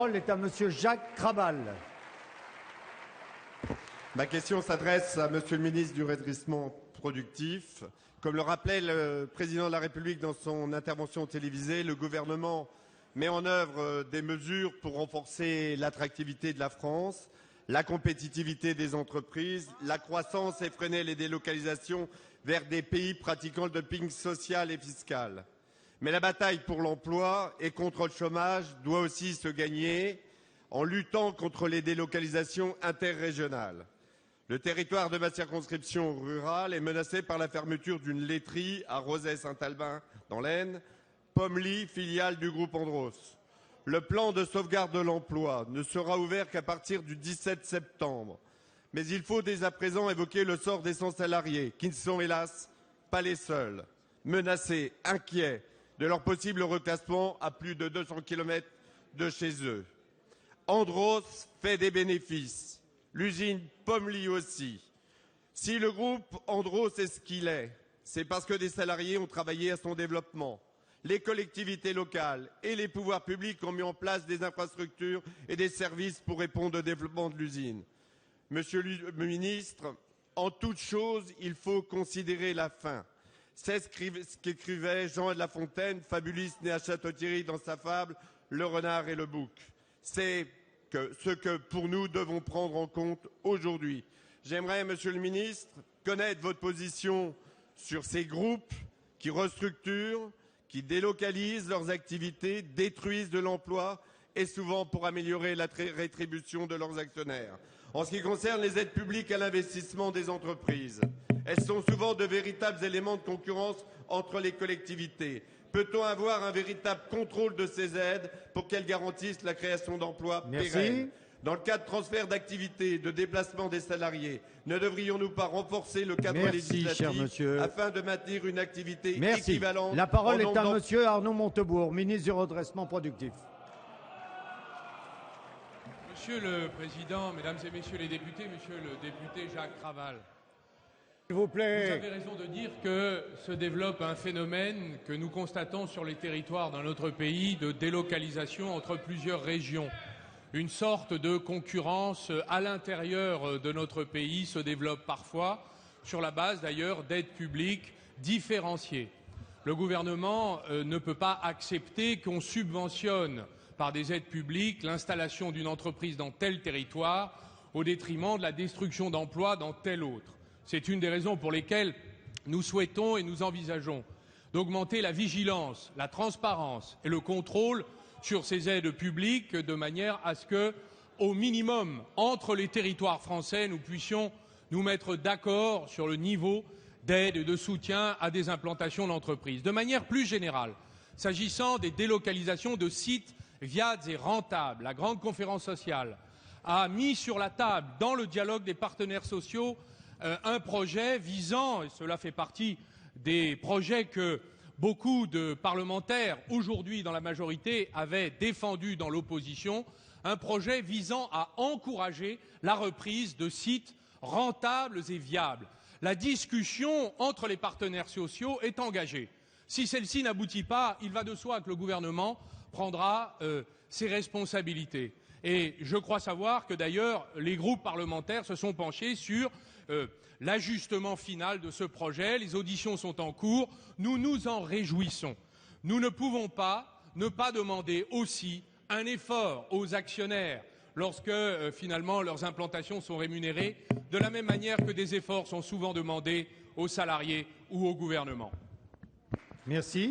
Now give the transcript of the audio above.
La parole est à Monsieur Jacques Krabal. Ma question s'adresse à Monsieur le ministre du Redressement productif. Comme le rappelait le président de la République dans son intervention télévisée, le gouvernement met en œuvre des mesures pour renforcer l'attractivité de la France, la compétitivité des entreprises, la croissance et freiner les délocalisations vers des pays pratiquant le dumping social et fiscal. Mais la bataille pour l'emploi et contre le chômage doit aussi se gagner en luttant contre les délocalisations interrégionales. Le territoire de ma circonscription rurale est menacé par la fermeture d'une laiterie à Rozay-Saint-Albin dans l'Aisne, Pommery, filiale du groupe Andros. Le plan de sauvegarde de l'emploi ne sera ouvert qu'à partir du 17 septembre. Mais il faut dès à présent évoquer le sort des 100 salariés, qui ne sont hélas pas les seuls, menacés, inquiets de leur possible reclassement à plus de 200 km de chez eux. Andros fait des bénéfices, l'usine Pommery aussi. Si le groupe Andros est ce qu'il est, c'est parce que des salariés ont travaillé à son développement. Les collectivités locales et les pouvoirs publics ont mis en place des infrastructures et des services pour répondre au développement de l'usine. Monsieur le ministre, en toute chose, il faut considérer la fin. C'est ce qu'écrivait Jean de La Fontaine, fabuliste né à Château-Thierry, dans sa fable « Le renard et le bouc ». C'est ce que, pour nous, devons prendre en compte aujourd'hui. J'aimerais, Monsieur le ministre, connaître votre position sur ces groupes qui restructurent, qui délocalisent leurs activités, détruisent de l'emploi et souvent pour améliorer la rétribution de leurs actionnaires. En ce qui concerne les aides publiques à l'investissement des entreprises, elles sont souvent de véritables éléments de concurrence entre les collectivités. Peut-on avoir un véritable contrôle de ces aides pour qu'elles garantissent la création d'emplois pérennes? Dans le cas de transfert d'activité, de déplacement des salariés, ne devrions-nous pas renforcer le cadre législatif afin de maintenir une activité équivalente? La parole est à Monsieur Arnaud Montebourg, ministre du Redressement productif. Monsieur le Président, Mesdames et Messieurs les députés, Monsieur le député Jacques Krabal, s'il vous plaît. Vous avez raison de dire que se développe un phénomène que nous constatons sur les territoires dans notre pays de délocalisation entre plusieurs régions. Une sorte de concurrence à l'intérieur de notre pays se développe parfois, sur la base d'ailleurs d'aides publiques différenciées. Le gouvernement ne peut pas accepter qu'on subventionne par des aides publiques l'installation d'une entreprise dans tel territoire au détriment de la destruction d'emplois dans tel autre. C'est une des raisons pour lesquelles nous souhaitons et nous envisageons d'augmenter la vigilance, la transparence et le contrôle sur ces aides publiques de manière à ce que, au minimum, entre les territoires français, nous puissions nous mettre d'accord sur le niveau d'aide et de soutien à des implantations d'entreprises. De manière plus générale, s'agissant des délocalisations de sites viables et rentables, la grande conférence sociale a mis sur la table, dans le dialogue des partenaires sociaux, un projet visant, et cela fait partie des projets que beaucoup de parlementaires, aujourd'hui dans la majorité, avaient défendu dans l'opposition, un projet visant à encourager la reprise de sites rentables et viables. La discussion entre les partenaires sociaux est engagée. Si celle-ci n'aboutit pas, il va de soi que le gouvernement prendra ses responsabilités. Et je crois savoir que d'ailleurs les groupes parlementaires se sont penchés sur l'ajustement final de ce projet. Les auditions sont en cours. Nous nous en réjouissons. Nous ne pouvons pas ne pas demander aussi un effort aux actionnaires lorsque finalement leurs implantations sont rémunérées, de la même manière que des efforts sont souvent demandés aux salariés ou au gouvernement. Merci.